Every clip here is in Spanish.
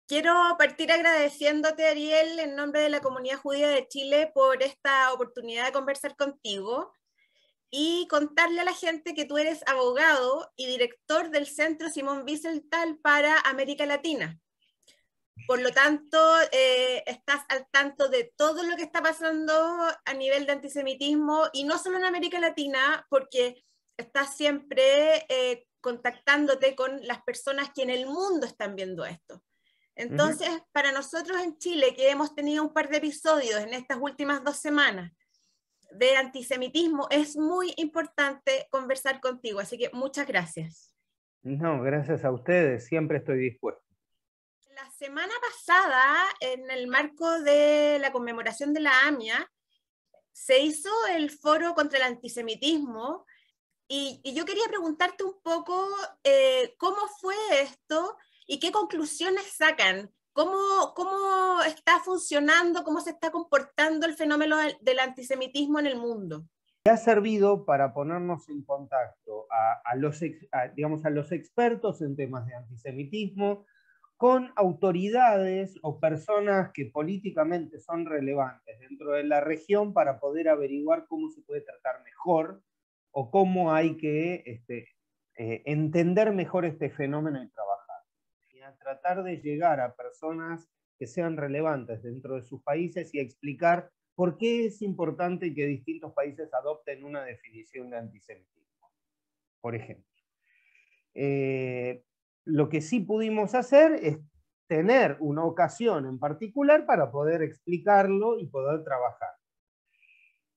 Quiero partir agradeciéndote, Ariel, en nombre de la comunidad judía de Chile por esta oportunidad de conversar contigo y contarle a la gente que tú eres abogado y director del Centro Simón Wiesenthal para América Latina. Por lo tanto, estás al tanto de todo lo que está pasando a nivel de antisemitismo, y no solo en América Latina, porque estás siempre contactándote con las personas que en el mundo están viendo esto. Entonces, para nosotros en Chile, que hemos tenido un par de episodios en estas últimas 2 semanas de antisemitismo, es muy importante conversar contigo. Así que muchas gracias. No, gracias a ustedes, siempre estoy dispuesto. La semana pasada, en el marco de la conmemoración de la AMIA, se hizo el foro contra el antisemitismo y yo quería preguntarte un poco cómo fue esto y qué conclusiones sacan. ¿Cómo está funcionando, cómo se está comportando el fenómeno del antisemitismo en el mundo? Ha servido para ponernos en contacto a los expertos en temas de antisemitismo con autoridades o personas que políticamente son relevantes dentro de la región para poder averiguar cómo se puede tratar mejor o cómo hay que entender mejor este fenómeno y trabajar. Y a tratar de llegar a personas que sean relevantes dentro de sus países y a explicar por qué es importante que distintos países adopten una definición de antisemitismo, por ejemplo. Lo que sí pudimos hacer es tener una ocasión en particular para poder explicarlo y poder trabajar.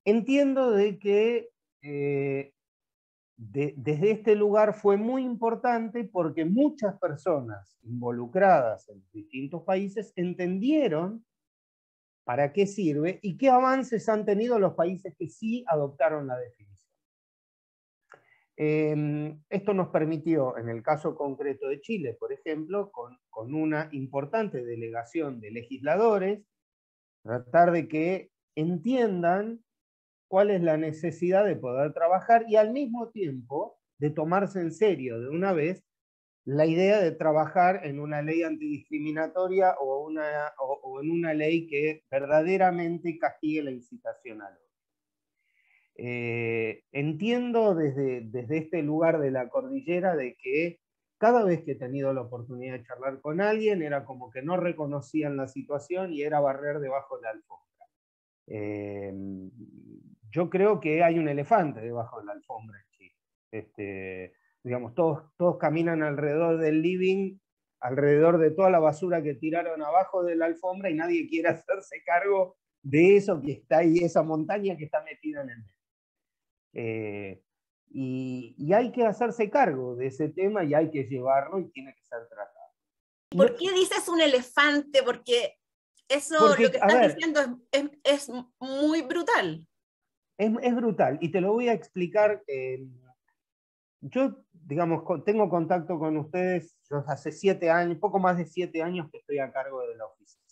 Entiendo de que desde este lugar fue muy importante porque muchas personas involucradas en distintos países entendieron para qué sirve y qué avances han tenido los países que sí adoptaron la definición. Esto nos permitió, en el caso concreto de Chile, por ejemplo, con una importante delegación de legisladores, tratar de que entiendan cuál es la necesidad de poder trabajar y al mismo tiempo de tomarse en serio de una vez la idea de trabajar en una ley antidiscriminatoria o en una ley que verdaderamente castigue la incitación al odio. Entiendo desde este lugar de la cordillera de que cada vez que he tenido la oportunidad de charlar con alguien era como que no reconocían la situación y era barrer debajo de la alfombra. Yo creo que hay un elefante debajo de la alfombra en Chile. Digamos, todos caminan alrededor del living, alrededor de toda la basura que tiraron abajo de la alfombra y nadie quiere hacerse cargo de eso que está ahí, esa montaña que está metida en el medio. Y hay que hacerse cargo de ese tema y hay que llevarlo y tiene que ser tratado. ¿Por qué dices un elefante? Porque eso, porque, lo que estás diciendo es muy brutal. Es brutal, y te lo voy a explicar. Yo, digamos, tengo contacto con ustedes, yo hace 7 años, poco más de 7 años que estoy a cargo de la oficina.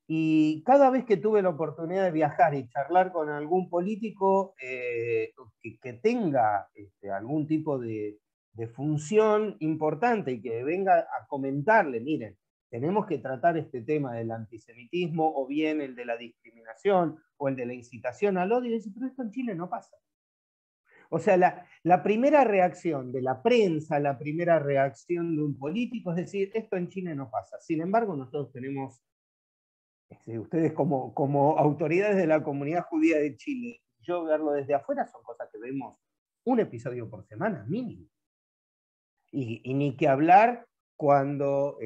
Y cada vez que tuve la oportunidad de viajar y charlar con algún político que tenga algún tipo de función importante y que venga a comentarle, miren, tenemos que tratar este tema del antisemitismo o bien el de la discriminación o el de la incitación al odio, y dice, pero esto en Chile no pasa. O sea, la primera reacción de la prensa, la primera reacción de un político es decir, esto en Chile no pasa. Sin embargo, nosotros tenemos, ustedes como autoridades de la comunidad judía de Chile, yo verlo desde afuera son cosas que vemos un episodio por semana, mínimo. Y ni que hablar cuando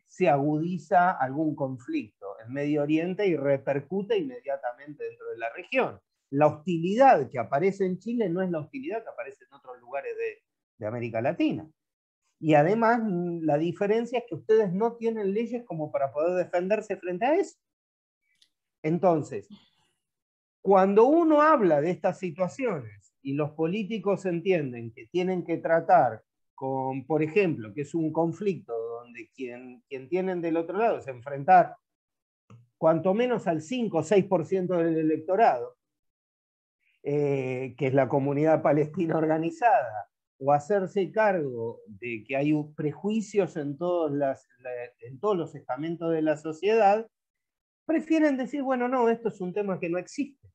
se agudiza algún conflicto en Medio Oriente y repercute inmediatamente dentro de la región. La hostilidad que aparece en Chile no es la hostilidad que aparece en otros lugares de América Latina. Y además, la diferencia es que ustedes no tienen leyes como para poder defenderse frente a eso. Entonces, cuando uno habla de estas situaciones y los políticos entienden que tienen que tratar con, por ejemplo, que es un conflicto donde quien tienen del otro lado es enfrentar cuanto menos al 5 o 6% del electorado, que es la comunidad palestina organizada, o hacerse cargo de que hay prejuicios en todos los estamentos de la sociedad, prefieren decir, bueno, no, esto es un tema que no existe.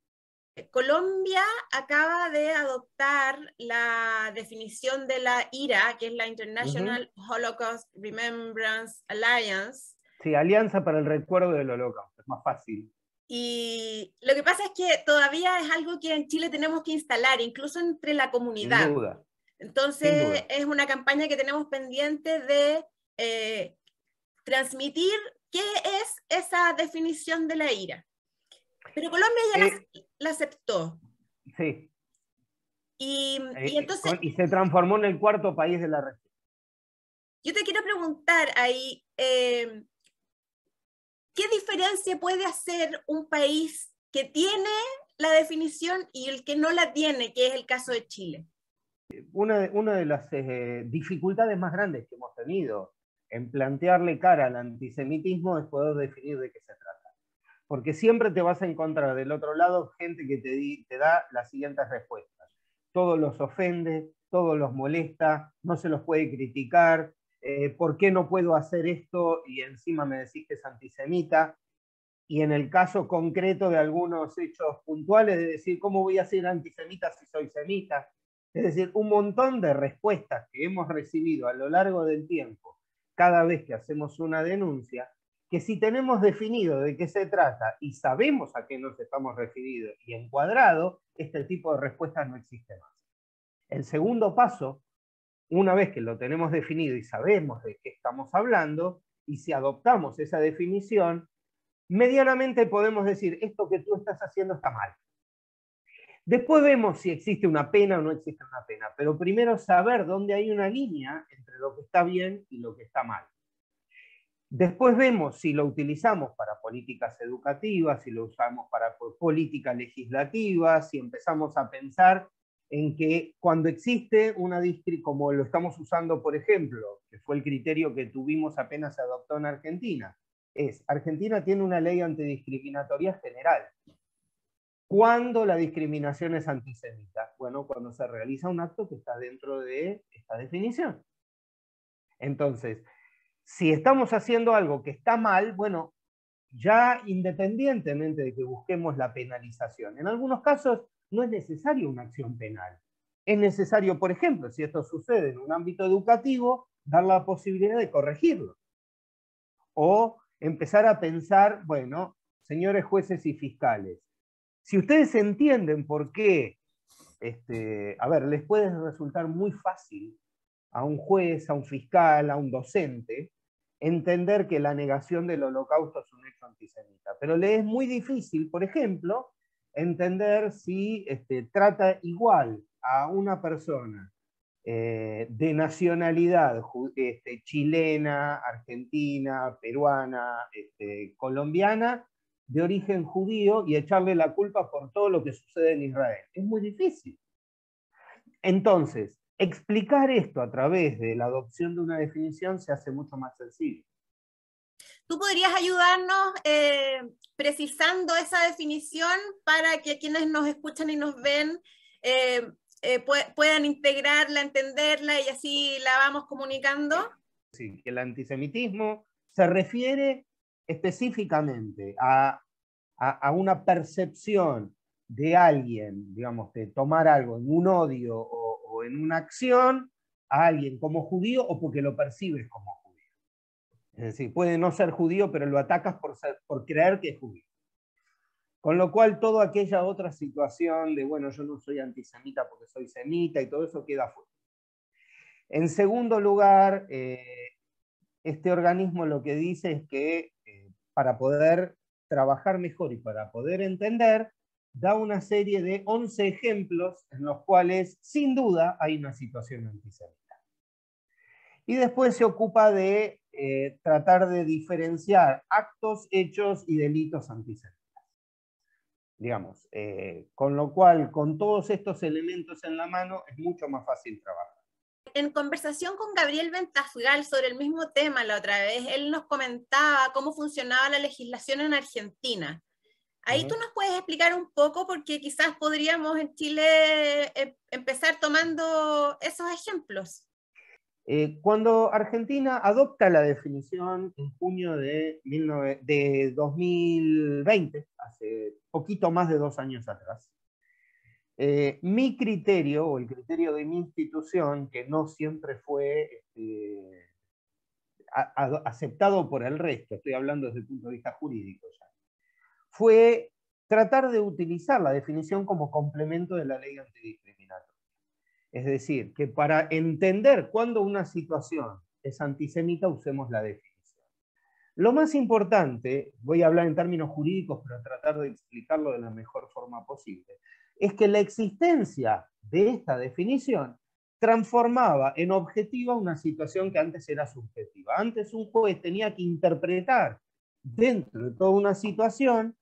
Colombia acaba de adoptar la definición de la IRA, que es la International Holocaust Remembrance Alliance. Sí, Alianza para el Recuerdo del Holocausto, es más fácil. Y lo que pasa es que todavía es algo que en Chile tenemos que instalar, incluso entre la comunidad. Sin duda. Entonces, Sin duda. es una campaña que tenemos pendiente de transmitir qué es esa definición de la IRA. Pero Colombia ya la aceptó. Sí. Y entonces... Y se transformó en el cuarto país de la región. Yo te quiero preguntar ahí, ¿qué diferencia puede hacer un país que tiene la definición y el que no la tiene, que es el caso de Chile? Una de las dificultades más grandes que hemos tenido en plantearle cara al antisemitismo es poder definir de qué se trata. Porque siempre te vas a encontrar del otro lado gente que te da las siguientes respuestas. Todos los ofende, todos los molesta, no se los puede criticar, ¿por qué no puedo hacer esto y encima me decís que es antisemita? Y en el caso concreto de algunos hechos puntuales, de decir, ¿cómo voy a ser antisemita si soy semita? Es decir, un montón de respuestas que hemos recibido a lo largo del tiempo, cada vez que hacemos una denuncia, que si tenemos definido de qué se trata y sabemos a qué nos estamos referidos y encuadrado, este tipo de respuestas no existe más. El segundo paso, una vez que lo tenemos definido y sabemos de qué estamos hablando, y si adoptamos esa definición, medianamente podemos decir, esto que tú estás haciendo está mal. Después vemos si existe una pena o no existe una pena, pero primero saber dónde hay una línea entre lo que está bien y lo que está mal. Después vemos si lo utilizamos para políticas educativas, si lo usamos para políticas legislativas, si empezamos a pensar en que cuando existe una como lo estamos usando, por ejemplo, que fue el criterio que tuvimos apenas se adoptó en Argentina, Argentina tiene una ley antidiscriminatoria general. ¿Cuándo la discriminación es antisemita? Bueno, cuando se realiza un acto que está dentro de esta definición. Entonces, si estamos haciendo algo que está mal, bueno, ya independientemente de que busquemos la penalización, en algunos casos no es necesaria una acción penal. Es necesario, por ejemplo, si esto sucede en un ámbito educativo, dar la posibilidad de corregirlo. O empezar a pensar, bueno, señores jueces y fiscales, si ustedes entienden por qué, les puede resultar muy fácil a un juez, a un fiscal, a un docente, entender que la negación del holocausto es un hecho antisemita. Pero le es muy difícil, por ejemplo, entender si trata igual a una persona de nacionalidad chilena, argentina, peruana, colombiana, de origen judío y echarle la culpa por todo lo que sucede en Israel. Es muy difícil. Entonces, explicar esto a través de la adopción de una definición se hace mucho más sencillo. ¿Tú podrías ayudarnos precisando esa definición para que quienes nos escuchan y nos ven puedan integrarla, entenderla y así la vamos comunicando? Sí, que el antisemitismo se refiere específicamente a una percepción de alguien, digamos, de tomar algo en un odio o en una acción a alguien como judío o porque lo percibes como judío. Es decir, puede no ser judío, pero lo atacas por creer que es judío. Con lo cual, toda aquella otra situación de, bueno, yo no soy antisemita porque soy semita y todo eso queda fuera. En segundo lugar, este organismo lo que dice es que para poder trabajar mejor y para poder entender, da una serie de 11 ejemplos en los cuales, sin duda, hay una situación antisemita. Y después se ocupa de tratar de diferenciar actos, hechos y delitos antisemitas. Digamos, con lo cual, con todos estos elementos en la mano, es mucho más fácil trabajar. En conversación con Gabriel Ventasgal sobre el mismo tema la otra vez, él nos comentaba cómo funcionaba la legislación en Argentina. Ahí tú nos puedes explicar un poco, porque quizás podríamos en Chile empezar tomando esos ejemplos. Cuando Argentina adopta la definición en junio de 2020, hace poquito más de 2 años atrás, mi criterio, o el criterio de mi institución, que no siempre fue aceptado por el resto, estoy hablando desde el punto de vista jurídico ya, fue tratar de utilizar la definición como complemento de la ley antidiscriminatoria. Es decir, que para entender cuándo una situación es antisemita, usemos la definición. Lo más importante, voy a hablar en términos jurídicos, pero tratar de explicarlo de la mejor forma posible, es que la existencia de esta definición transformaba en objetiva una situación que antes era subjetiva. Antes un juez tenía que interpretar dentro de toda una situación,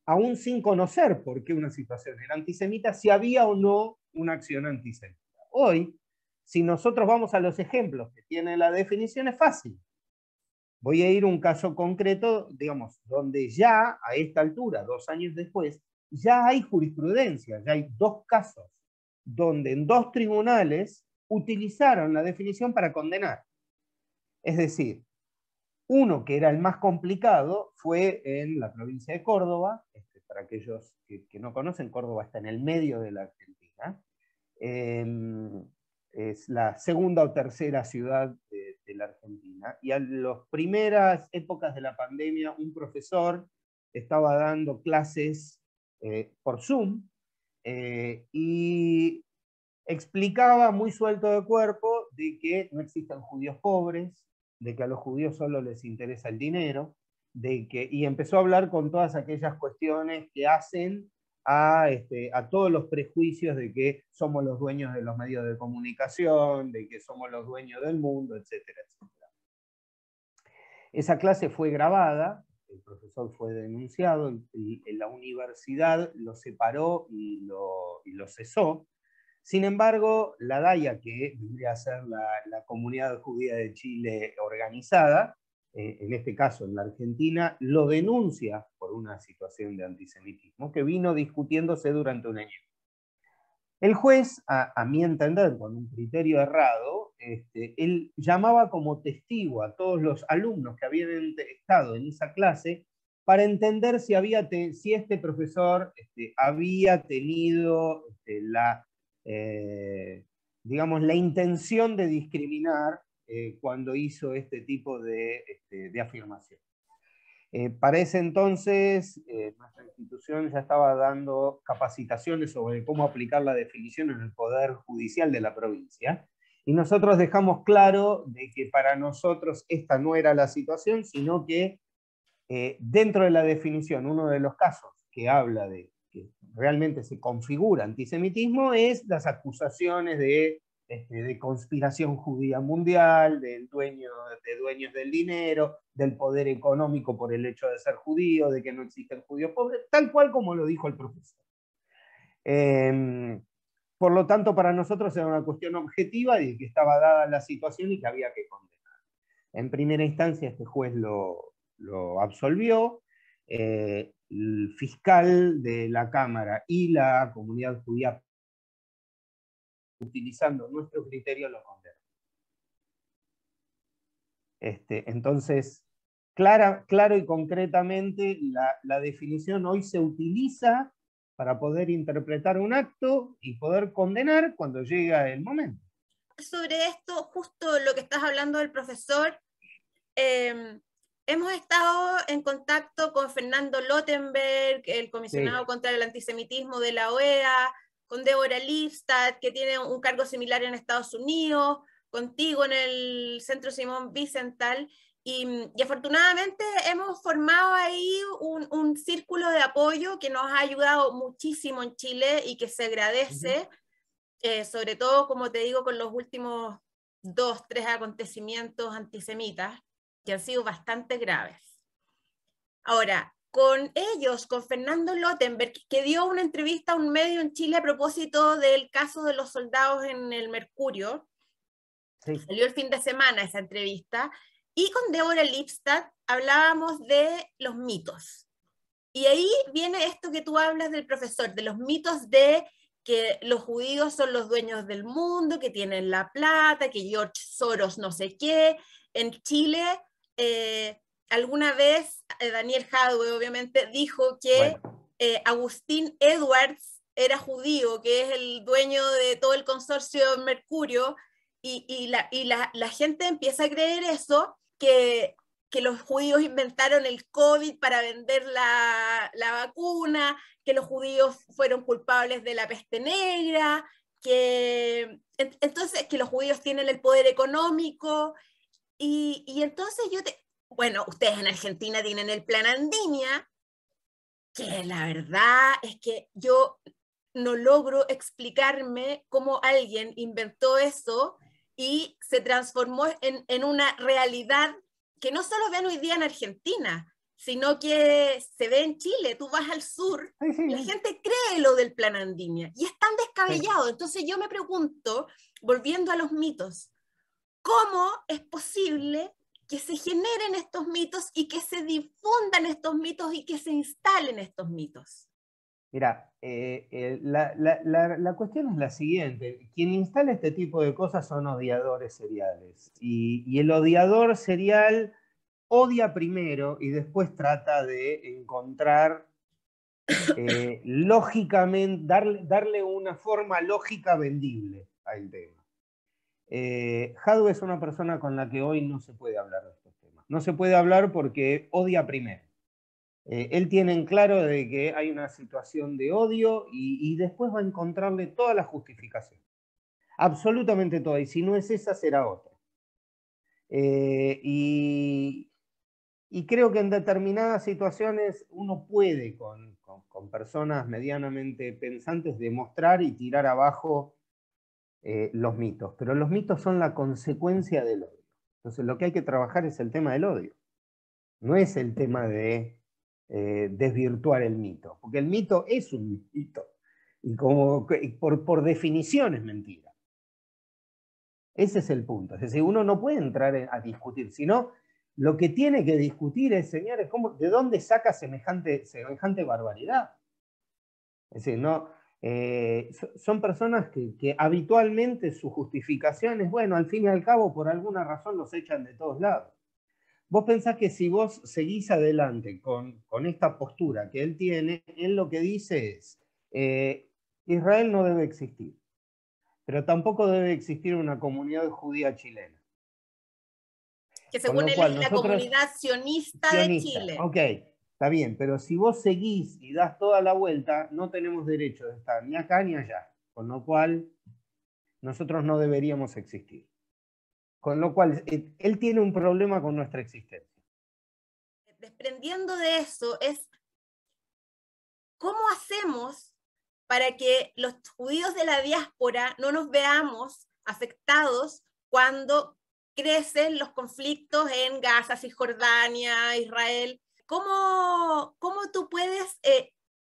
aún sin conocer por qué una situación era antisemita, si había o no una acción antisemita. Hoy, si nosotros vamos a los ejemplos que tiene la definición, es fácil. Voy a ir a un caso concreto, digamos, donde ya a esta altura, 2 años después, ya hay jurisprudencia, ya hay 2 casos donde en 2 tribunales utilizaron la definición para condenar. Es decir, uno que era el más complicado fue en la provincia de Córdoba. Para aquellos que no conocen, Córdoba está en el medio de la Argentina. Es la segunda o tercera ciudad de la Argentina. Y en las primeras épocas de la pandemia, un profesor estaba dando clases por Zoom y explicaba muy suelto de cuerpo de que no existen judíos pobres, de que a los judíos solo les interesa el dinero, y empezó a hablar con todas aquellas cuestiones que hacen a todos los prejuicios de que somos los dueños de los medios de comunicación, de que somos los dueños del mundo, etcétera, etcétera. Esa clase fue grabada, el profesor fue denunciado, la universidad lo separó y lo cesó. Sin embargo, la DAIA, que vendría a ser la comunidad judía de Chile organizada, en este caso en la Argentina, lo denuncia por una situación de antisemitismo que vino discutiéndose durante 1 año. El juez, a mi entender, con un criterio errado, él llamaba como testigo a todos los alumnos que habían estado en esa clase para entender si este profesor había tenido digamos, la intención de discriminar cuando hizo este tipo de afirmación. Para ese entonces, nuestra institución ya estaba dando capacitaciones sobre cómo aplicar la definición en el Poder Judicial de la provincia, y nosotros dejamos claro de que para nosotros esta no era la situación, sino que dentro de la definición, uno de los casos que habla de que realmente se configura antisemitismo es las acusaciones de conspiración judía mundial, de dueños del dinero, del poder económico por el hecho de ser judío, de que no existen judíos pobres, tal cual como lo dijo el profesor. Por lo tanto, para nosotros era una cuestión objetiva de que estaba dada la situación y que había que condenar. En primera instancia, este juez lo absolvió. El fiscal de la Cámara y la comunidad judía, utilizando nuestro criterio, lo condenó. Entonces, claro y concretamente, la definición hoy se utiliza para poder interpretar un acto y poder condenar cuando llega el momento. Sobre esto, justo lo que estás hablando del profesor, hemos estado en contacto con Fernando Lottenberg, el comisionado contra el antisemitismo de la OEA, con Deborah Lipstadt, que tiene un cargo similar en Estados Unidos, contigo en el Centro Simón Wiesenthal, y afortunadamente hemos formado ahí un círculo de apoyo que nos ha ayudado muchísimo en Chile y que se agradece, sobre todo, como te digo, con los últimos 2, 3 acontecimientos antisemitas, que han sido bastante graves. Ahora, con ellos, con Fernando Lottenberg, que dio una entrevista a un medio en Chile a propósito del caso de los soldados en el Mercurio, salió el fin de semana esa entrevista, y con Deborah Lipstadt hablábamos de los mitos. Y ahí viene esto que tú hablas del profesor, de los mitos de que los judíos son los dueños del mundo, que tienen la plata, que George Soros no sé qué. En Chile, alguna vez Daniel Jadwe obviamente dijo que Bueno, Agustín Edwards era judío, que es el dueño de todo el consorcio Mercurio, la gente empieza a creer eso, que los judíos inventaron el COVID para vender la vacuna, que los judíos fueron culpables de la peste negra, entonces que los judíos tienen el poder económico, entonces bueno, ustedes en Argentina tienen el Plan Andinia, que la verdad es que yo no logro explicarme cómo alguien inventó eso y se transformó en una realidad que no solo ven hoy día en Argentina, sino que se ve en Chile. Tú vas al sur sí, y la sí, gente cree lo del Plan Andinia y es tan sí. descabellado. Entonces yo me pregunto, volviendo a los mitos, ¿cómo es posible que se generen estos mitos y que se difundan estos mitos y que se instalen estos mitos? Mira, la cuestión es la siguiente. Quien instala este tipo de cosas son odiadores seriales. Y el odiador serial odia primero y después trata de encontrar lógicamente, darle una forma lógica vendible al tema. Jadwe es una persona con la que hoy no se puede hablar de estos temas. No se puede hablar porque odia primero. Él tiene en claro de que hay una situación de odio y después va a encontrarle toda la justificación. Absolutamente toda. Y si no es esa, será otra. Eh, y, y creo que en determinadas situaciones uno puede, con personas medianamente pensantes, demostrar y tirar abajo los mitos. Pero los mitos son la consecuencia del odio. Entonces lo que hay que trabajar es el tema del odio. No es el tema de desvirtuar el mito, porque el mito es un mito, y como por definición es mentira. Ese es el punto. Es decir, uno no puede entrar a discutir, sino lo que tiene que discutir es, señores, ¿de dónde saca semejante barbaridad? Es decir, no, son personas que habitualmente su justificación es, bueno, al fin y al cabo, por alguna razón los echan de todos lados. Vos pensás que si vos seguís adelante con esta postura que él tiene, él lo que dice es, Israel no debe existir, pero tampoco debe existir una comunidad judía chilena. Que Con según lo él cual es la nosotros, comunidad sionista de sionistas, Chile. ok, está bien, pero si vos seguís y das toda la vuelta, no tenemos derecho de estar ni acá ni allá, con lo cual nosotros no deberíamos existir. Con lo cual, él tiene un problema con nuestra existencia. Desprendiendo de eso, es cómo hacemos para que los judíos de la diáspora no nos veamos afectados cuando crecen los conflictos en Gaza, Cisjordania, Israel. ¿Cómo tú puedes,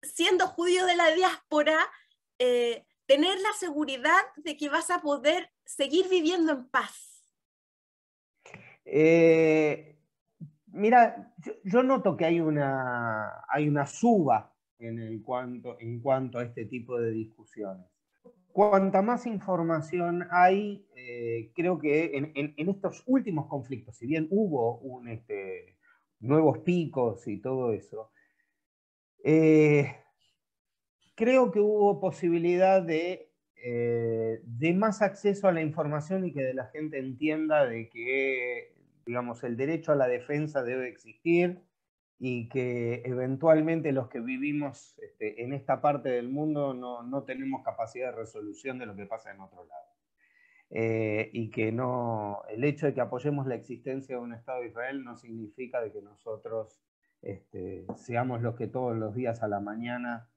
siendo judío de la diáspora, tener la seguridad de que vas a poder seguir viviendo en paz? Mira, yo noto que hay una suba en cuanto a este tipo de discusiones. Cuanta más información hay, creo que en estos últimos conflictos, si bien hubo nuevos picos y todo eso, creo que hubo posibilidad de más acceso a la información y que de la gente entienda de que, digamos, el derecho a la defensa debe existir y que eventualmente los que vivimos en esta parte del mundo no tenemos capacidad de resolución de lo que pasa en otro lado. Y que no, el hecho de que apoyemos la existencia de un Estado de Israel no significa de que nosotros seamos los que todos los días a la mañana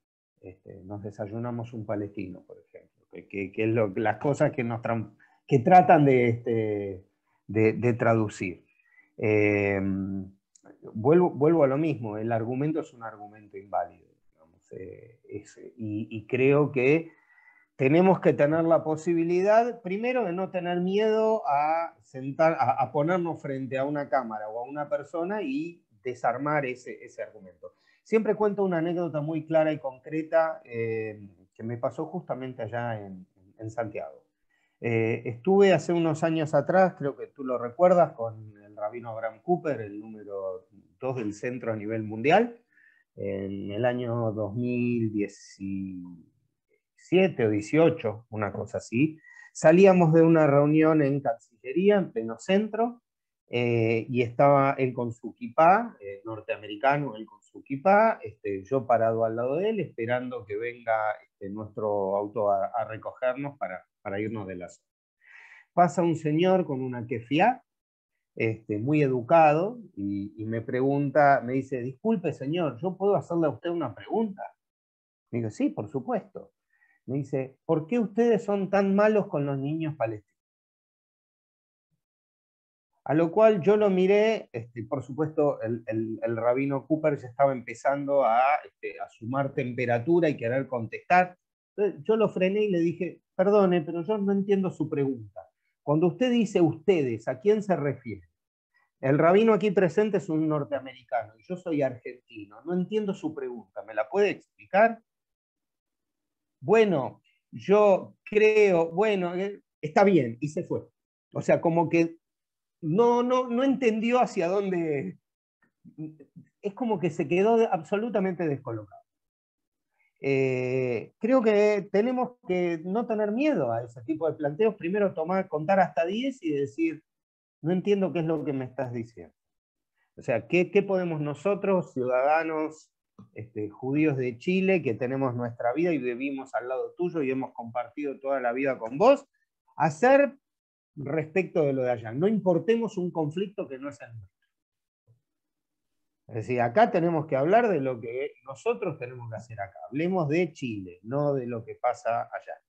nos desayunamos un palestino, por ejemplo, que es las cosas que tratan de traducir. Vuelvo a lo mismo, el argumento es un argumento inválido, digamos, y creo que tenemos que tener la posibilidad, primero, de no tener miedo a ponernos frente a una cámara o a una persona y desarmar ese argumento. Siempre cuento una anécdota muy clara y concreta que me pasó justamente allá en Santiago. Estuve hace unos años atrás, creo que tú lo recuerdas, con el rabino Abraham Cooper, el número 2 del centro a nivel mundial, en el año 2017 o 18, una cosa así. Salíamos de una reunión en Cancillería, en pleno centro, y estaba él con su kipá, norteamericano, él con su kipá, yo parado al lado de él, esperando que venga nuestro auto a recogernos para irnos de la zona. Pasa un señor con una kefiá, muy educado, y me pregunta, me dice, disculpe señor, ¿yo puedo hacerle a usted una pregunta? Me digo, sí, por supuesto. Me dice, ¿por qué ustedes son tan malos con los niños palestinos? A lo cual yo lo miré, por supuesto el rabino Cooper ya estaba empezando a sumar temperatura y querer contestar. Entonces, yo lo frené y le dije, perdone, pero yo no entiendo su pregunta. Cuando usted dice ustedes, ¿a quién se refiere? El rabino aquí presente es un norteamericano y yo soy argentino. No entiendo su pregunta. ¿Me la puede explicar? Bueno, yo creo, bueno, está bien, y se fue. O sea, como que no entendió hacia dónde. Es como que se quedó absolutamente descolocado. Creo que tenemos que no tener miedo a ese tipo de planteos. Primero contar hasta 10 y decir, no entiendo qué es lo que me estás diciendo. O sea, ¿qué podemos nosotros, ciudadanos judíos de Chile, que tenemos nuestra vida y vivimos al lado tuyo y hemos compartido toda la vida con vos, hacer respecto de lo de allá? No importemos un conflicto que no es el nuestro. Es decir, acá tenemos que hablar de lo que nosotros tenemos que hacer acá. Hablemos de Chile, no de lo que pasa allá.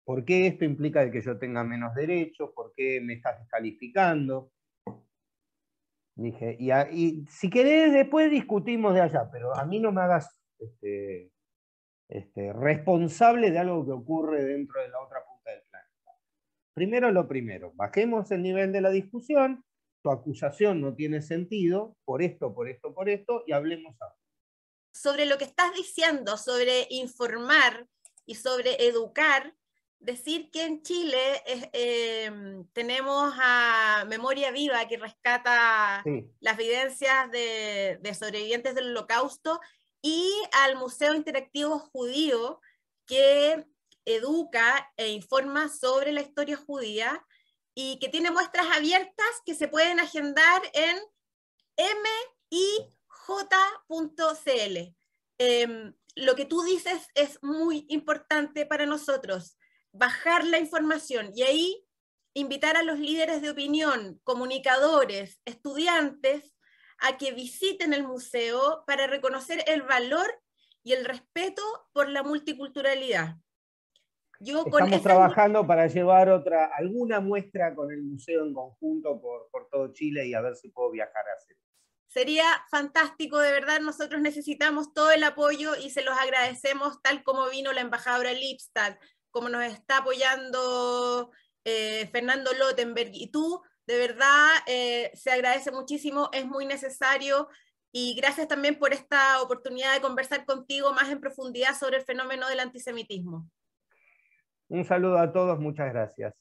¿Por qué esto implica de que yo tenga menos derechos? ¿Por qué me estás descalificando? Dije, y si querés después discutimos de allá, pero a mí no me hagas responsable de algo que ocurre dentro de la otra punta del planeta. Primero lo primero, bajemos el nivel de la discusión, tu acusación no tiene sentido, por esto, y hablemos ahora. Sobre lo que estás diciendo, sobre informar y sobre educar, decir que en Chile tenemos a Memoria Viva, que rescata las evidencias de sobrevivientes del Holocausto, y al Museo Interactivo Judío, que educa e informa sobre la historia judía y que tiene muestras abiertas que se pueden agendar en mij.cl. Lo que tú dices es muy importante para nosotros, bajar la información y ahí invitar a los líderes de opinión, comunicadores, estudiantes, a que visiten el museo para reconocer el valor y el respeto por la multiculturalidad. Estamos trabajando para llevar alguna muestra con el museo en conjunto por todo Chile y a ver si puedo viajar a hacer. Sería fantástico, de verdad, nosotros necesitamos todo el apoyo y se los agradecemos, tal como vino la embajadora Lipstadt, como nos está apoyando Fernando Lottenberg, y tú, de verdad, se agradece muchísimo, es muy necesario, y gracias también por esta oportunidad de conversar contigo más en profundidad sobre el fenómeno del antisemitismo. Un saludo a todos, muchas gracias.